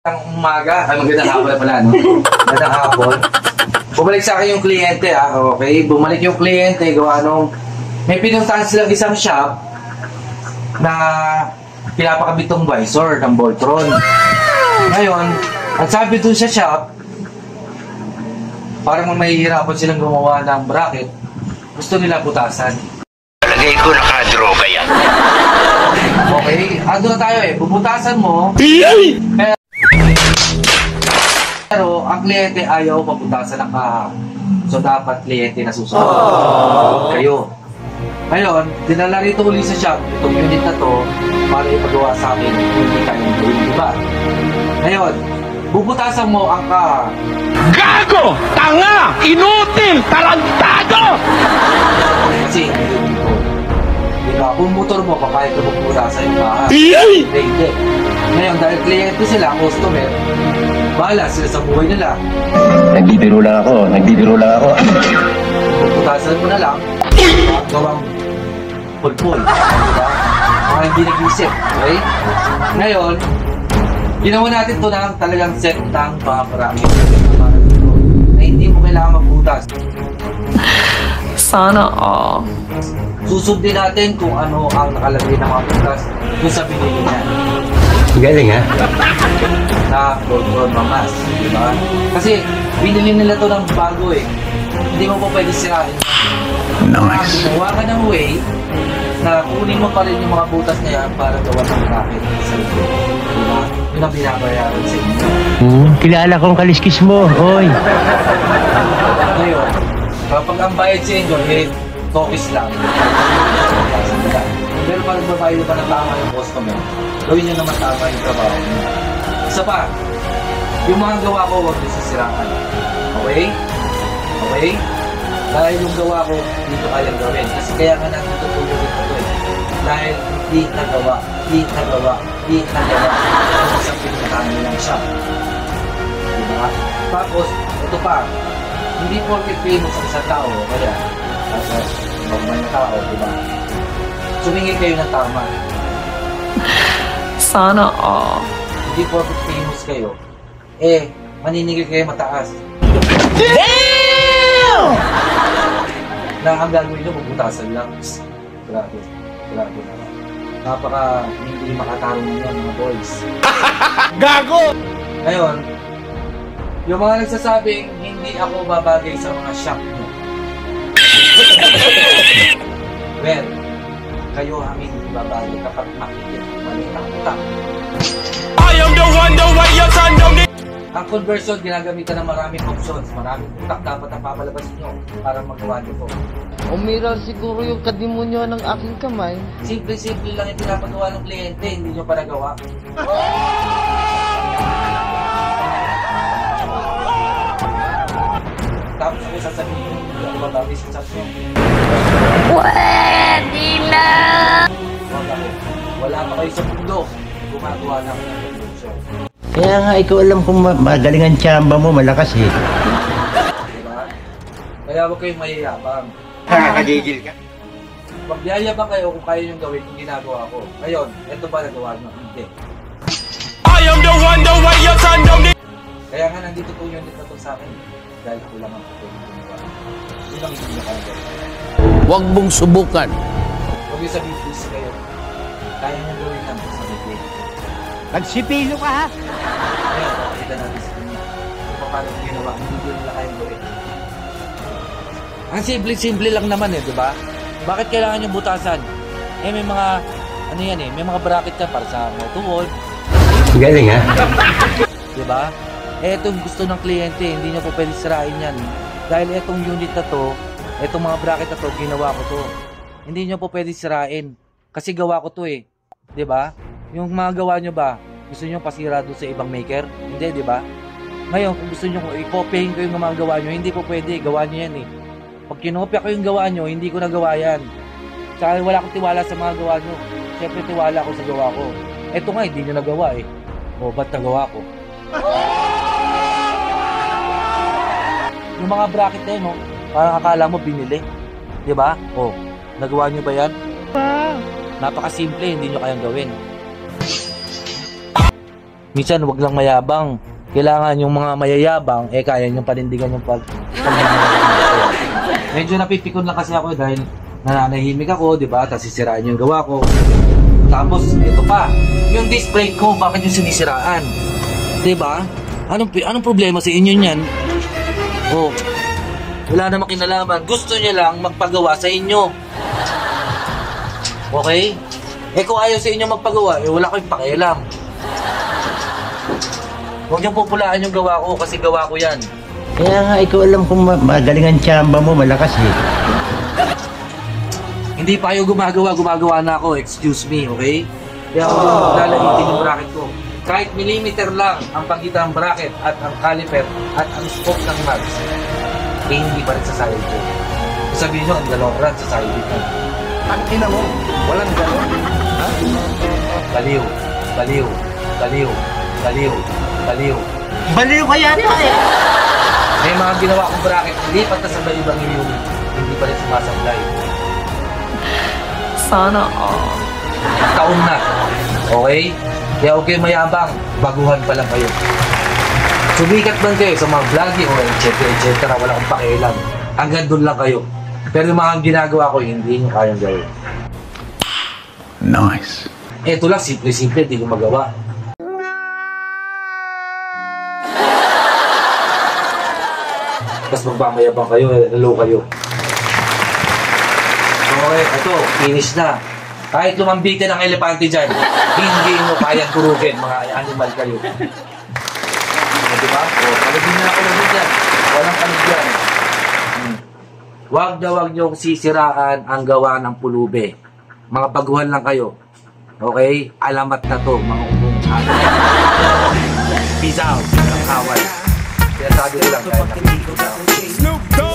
Umaga, magandang hapon pala, no? Magandang hapon. Bumalik sa akin yung kliyente, okay? Bumalik yung kliyente, gawa nung may pinuntahan silang isang shop na pinapakabit tong visor ng Voltron. Ngayon, ang sabi dun sa shop, parang mahihirapan silang gumawa ng bracket, gusto nila butasan. Palagay ko nakadroga yan. Okay, ando na tayo bubutasan mo. Pero ang kliyente ayaw mabutasan ng kaha. So dapat kliyente na susunod. Kayo. Ngayon, dinala rito ulit sa shop itong unit na to para ipagawa sa amin hindi kayong gawin, diba? Ngayon, bubutasan mo ang kaha. Gago! Tanga! Inutil! Tarantado! Kasi hindi dito. Diba? Kung motor mo, papayag ka bubutasan yung kaha. Hindi. Ngayon, dahil kliyente sila, customer, bahala sila sa buhay nila. Nagbibiro lang ako. Bubutasan mo na lang, gawang pulpul. Diba? Mga hindi nag-isip. Okay? Ngayon, ginawa natin ito ng talagang set ng mga marami. Na hindi mo kailangan magbutas. Sana all. Susundin natin kung ano ang nakalagay ng mga butas kung sa binili niya. Galing ha? Na Voltron Mamas, di ba? Kasi binili nila to ng bago Hindi mo pa pwede sirain. Nice. Gumawa ka ng way na kunin mo pa rin yung mga butas na yan para gawa ng bracket sa likod. Diba? Yun ang binabayaran sa inyo. Kilala kong kaliskis mo, oy. Ngayon, kapag ang bayad sa inyo, focus lang. Pero pag magbabayad pa ng tama yung customer, gawin nyo naman tama yung trabaho nyo. Isa pa, yung mga gawa ko, huwag nasisiraan. Okay? Okay? Dahil yung gawa ko, hindi ko kayang gawin. Kasi kaya nga natin tutulog ito Dahil hindi nagawa. Kung sa pinagkakami lang siya. Diba? Tapos, ito pa, hindi porket famous ang isang tao, kaya, normal na tao, diba? Sumingin kayo ng tama. Sana all. Hindi porket famous kayo, maninigil kayo mataas. Damn! Na ang gagawin nyo, bubutasan lang. Grabe naman. Napaka hindi makatarong nyo mga boys. Gago! Ngayon, yung mga nagsasabing hindi ako babagay sa mga shop nyo. Well, kayo amin hindi babagay kapag makikita mali ang utak. I am the one, the way your son don't need. Ang conversion, ginagamitan ng maraming options. Maraming utak dapat ang papalabas nyo para magawa nyo po. Umiral siguro yung kadimonyo ng aking kamay. Simple-simple lang yung pinapagawa ng kliyente, hindi nyo pa nagawa. Tapos ako sasabihin, hindi ako babagay sa chat nyo. Pwede na! Wala pa kayo sa mundo. Gumagawa na ako ng conversion. Kaya nga, ikaw alam kung magaling ang tsamba mo, malakas Diba? Kaya huwag kayong mayayabang. Nakakagigil ka. Magyayabang kayo kung kaya nyo gawin yung ginagawa ko. Ngayon, ito ba nagawa nyo? Hindi. I am the one, the way your son don't need. Kaya nga nandito po yung unit na to sa akin. Dahil ako lang ang ginawa. Yun ang hindi nyo kaya gawin. Huwag mong subukan. Huwag yung sabihin please kayo. Kaya nyo gawin lang sa bigay. Nagsipilo ka ha? Ngayon, pakita natin sa inyo. Kung paano yung ginawa, hindi nila kayang gawin. Ang simple-simple lang naman di ba? Bakit kailangan yung butasan? May mga, may mga bracket ka para sa motor. Galing ha? Di ba? Itong gusto ng kliyente, hindi nyo po pwede sirain yan. Dahil itong unit na to, itong mga bracket na to, ginawa ko to. Hindi nyo po pwede sirain. Kasi gawa ko to Di ba? Yung mga gawa nyo ba, gusto nyo pasira doon sa ibang maker? Hindi, di ba? Ngayon, kung gusto nyo i-copyhin ko yung mga gawa nyo, hindi po pwede. Gawa nyo yan Pag kinopya ko yung gawa nyo, hindi ko nagawa yan. Saka wala akong tiwala sa mga gawa nyo. Siyempre tiwala ako sa gawa ko. Eto nga, hindi nyo nagawa O, ba't nagawa ko? Yung mga bracket na yun, parang akala mo binili. Diba? Nagawa nyo ba yan? Napakasimple, hindi nyo kayang gawin. Minsan, wag lang mayabang. Kailangan yung mga mayayabang, kaya nyo panindigan yung Medyo napipikon lang kasi ako dahil nananahimik ako, di ba? Tapos sisiraan yung gawa ko. Tapos, ito pa. Yung display ko, bakit yung sinisiraan? Di ba? Anong problema sa inyo niyan? Oh, wala namang kinalaman. Gusto niya lang magpagawa sa inyo. Okay? Kung ayaw sa inyo magpagawa, wala kayong pakialam. Huwag niyong pupulaan yung gawa ko kasi gawa ko yan. Kaya nga, ikaw alam kung magaling ang tsamba mo, malakas eh. Hindi pa kayo gumagawa na ako. Excuse me, okay? Kaya ako lalaitin yung bracket ko. Kahit millimeter lang ang pagitan ng bracket at ang caliper at ang scope ng mags, hindi pa rin sasayad ko. Sabihin nyo, ang dalawang rod sasayad dito. Ang ina mo, walang gano'n. Ha? Baliw, baliw, baliw, baliw, baliw. Baliw kaya pa eh. May mga ginawa kong bracket, lipat na sa ibang unit, hindi pa rin sumasablay. Sana all. Taon na. Okay? Kaya okay mayabang, baguhan pa lang kayo. Sumikat man kayo sa mga vlogging o etc. Wala akong pakialam. Hanggang doon lang kayo. Pero yung mga ginagawa ko, hindi nyo kayang gawin. Nice. Ito lang, simple-simple, hindi ko magawa. Tapos magpamayabang kayo, hello kayo. Okay, ito, finish na. Kahit lumambing ka ng elepante dyan, hindi mo kayang turugin, mga animal kayo. Diba? O, kalagin na ako lang dyan. Walang kalagyan. Huwag nyo sisiraan ang gawa ng pulube. Mga baguhan lang kayo. Okay? Alamat na to, mga umong alam. Peace out. Ang kawal. Kaya sabi ko lang, kaya nakikita ko. Snoop Dogg.